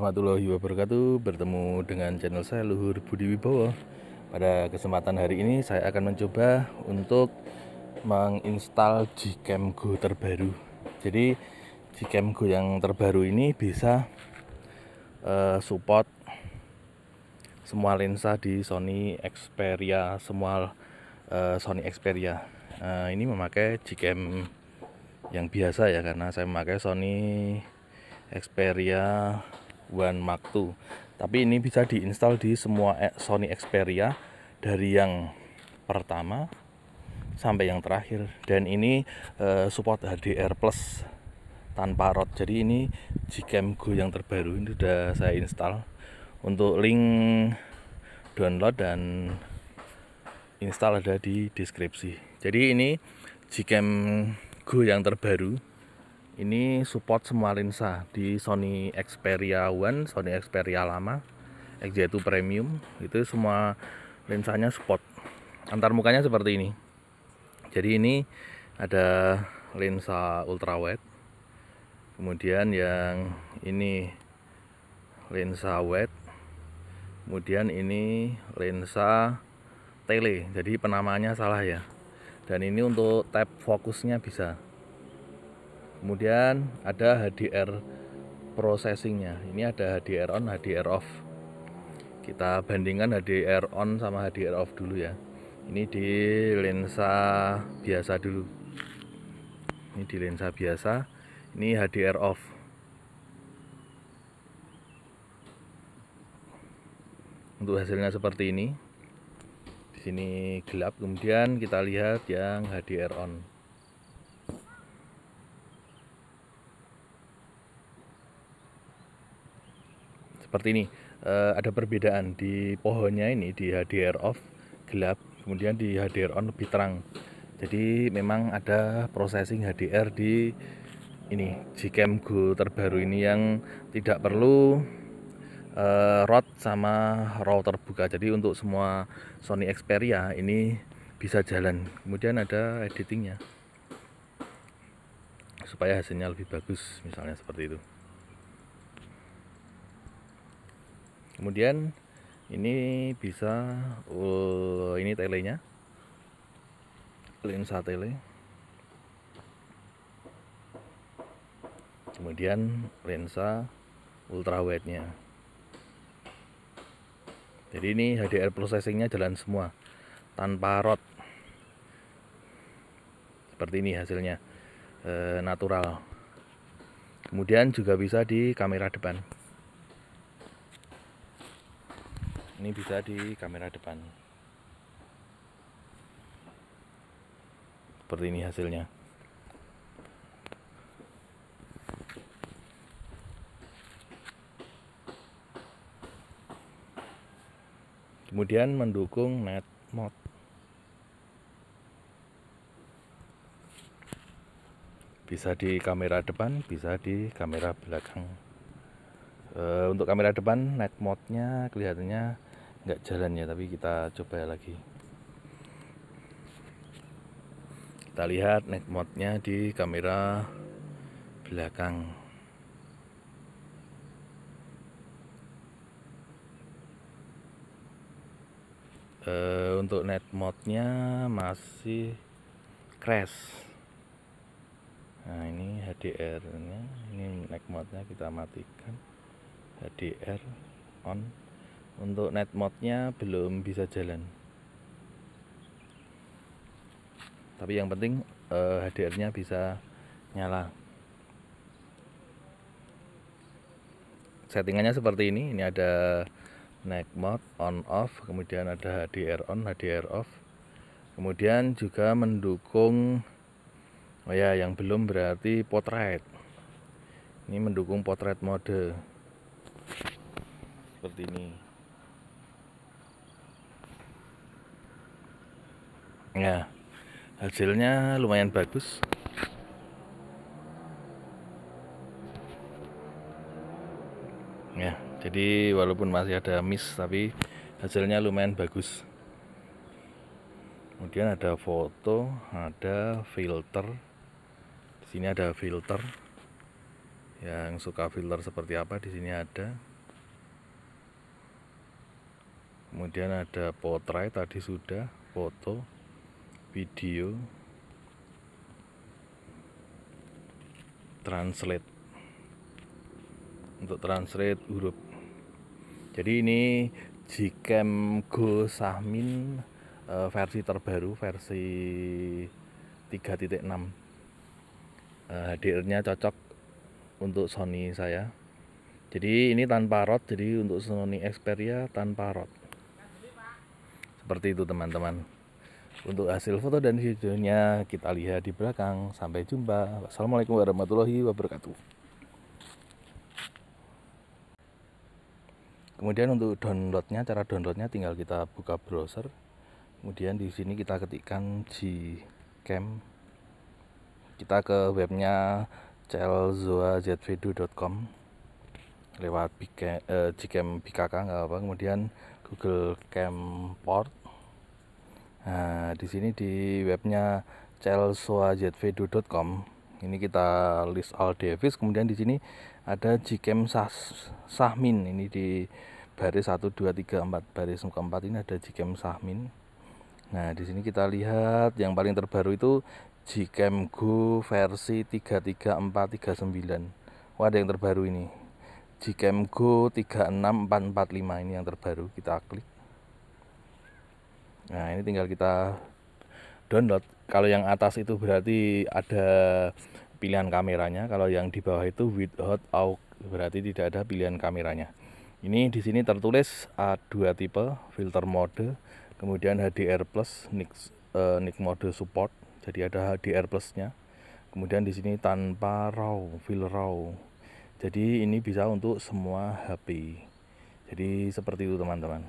warahmatullahi wabarakatuh. Bertemu dengan channel saya Luhur Budi Wibowo. Pada kesempatan hari ini saya akan mencoba untuk menginstal Gcam Go terbaru. Jadi Gcam Go yang terbaru ini bisa support semua lensa di Sony Xperia, semua Sony Xperia. Ini memakai Gcam yang biasa ya, karena saya memakai Sony Xperia One Mark II. Tapi ini bisa diinstal di semua Sony Xperia dari yang pertama sampai yang terakhir. Dan ini support HDR plus tanpa ROT. Jadi ini Gcam Go yang terbaru ini sudah saya install. Untuk link download dan install ada di deskripsi. Jadi ini Gcam Go yang terbaru. Ini support semua lensa di Sony Xperia One, Sony Xperia lama, XZ2 Premium, itu semua lensanya support. Antar mukanya seperti ini. Jadi ini ada lensa ultrawide, kemudian yang ini lensa wide, kemudian ini lensa tele. Jadi penamaannya salah ya. Dan ini untuk tab fokusnya bisa. Kemudian ada HDR processingnya. Ini ada HDR on, HDR off. Kita bandingkan HDR on sama HDR off dulu ya. Ini di lensa biasa dulu. Ini di lensa biasa. Ini HDR off. Untuk hasilnya seperti ini. Di sini gelap. Kemudian kita lihat yang HDR on. Seperti ini, ada perbedaan di pohonnya. Ini di HDR off gelap, kemudian di HDR on lebih terang. Jadi memang ada processing HDR di ini Gcam Go terbaru ini yang tidak perlu ROT sama RAW terbuka. Jadi untuk semua Sony Xperia ini bisa jalan. Kemudian ada editingnya supaya hasilnya lebih bagus, misalnya seperti itu. Kemudian ini bisa ini telenya, lensa tele. Kemudian lensa ultrawide-nya. Jadi ini HDR processingnya jalan semua tanpa ROT. Seperti ini hasilnya, natural. Kemudian juga bisa di kamera depan. Ini bisa di kamera depan. Seperti ini hasilnya. Kemudian mendukung night mode. Bisa di kamera depan, bisa di kamera belakang. Untuk kamera depan night mode-nya kelihatannya nggak jalan ya, tapi kita coba lagi. Kita lihat night mode-nya di kamera belakang. Untuk night mode-nya masih crash. Nah, ini HDR-nya, ini night mode-nya kita matikan. HDR on. Untuk night mode-nya belum bisa jalan. Tapi yang penting HDR-nya bisa nyala. Settingannya seperti ini. Ini ada night mode, on off, kemudian ada HDR on, HDR off. Kemudian juga mendukung, oh ya, yang belum berarti portrait. Ini mendukung portrait mode. Seperti ini. Ya, hasilnya lumayan bagus. Ya, jadi walaupun masih ada miss, tapi hasilnya lumayan bagus. Kemudian ada foto, ada filter. Di sini ada filter. Yang suka filter seperti apa, di sini ada. Kemudian ada portrait, tadi sudah, foto, video, translate. Untuk translate huruf. Jadi ini Gcam Go Sahmin versi terbaru, versi 3.6. HDR-nya cocok untuk Sony saya. Jadi ini tanpa ROT, jadi untuk Sony Xperia tanpa ROT. Seperti itu teman-teman. Untuk hasil foto dan videonya kita lihat di belakang. Sampai jumpa. Wassalamualaikum warahmatullahi wabarakatuh. Kemudian untuk downloadnya, cara downloadnya tinggal kita buka browser. Kemudian di sini kita ketikkan Gcam. Kita ke webnya clzoazvideo.com lewat Gcam BKK nggak apa. Kemudian Google Camport. Nah, di sini di webnya clzoazvideo.com ini kita list all device. Kemudian di sini ada Gcam Sahmin. Ini di baris 1 2 3 4, baris keempat ini ada Gcam Sahmin. Nah, di sini kita lihat yang paling terbaru itu Gcam Go versi 33439. Wah, ada yang terbaru ini. Gcam Go 36445 ini yang terbaru. Kita klik. Nah, ini tinggal kita download. Kalau yang atas itu berarti ada pilihan kameranya. Kalau yang di bawah itu without aux berarti tidak ada pilihan kameranya. Ini di sini tertulis A2 tipe, filter mode, kemudian HDR plus, NIC mode support. Jadi ada HDR plusnya. Kemudian di sini tanpa RAW, fill RAW. Jadi ini bisa untuk semua HP. Jadi seperti itu teman-teman.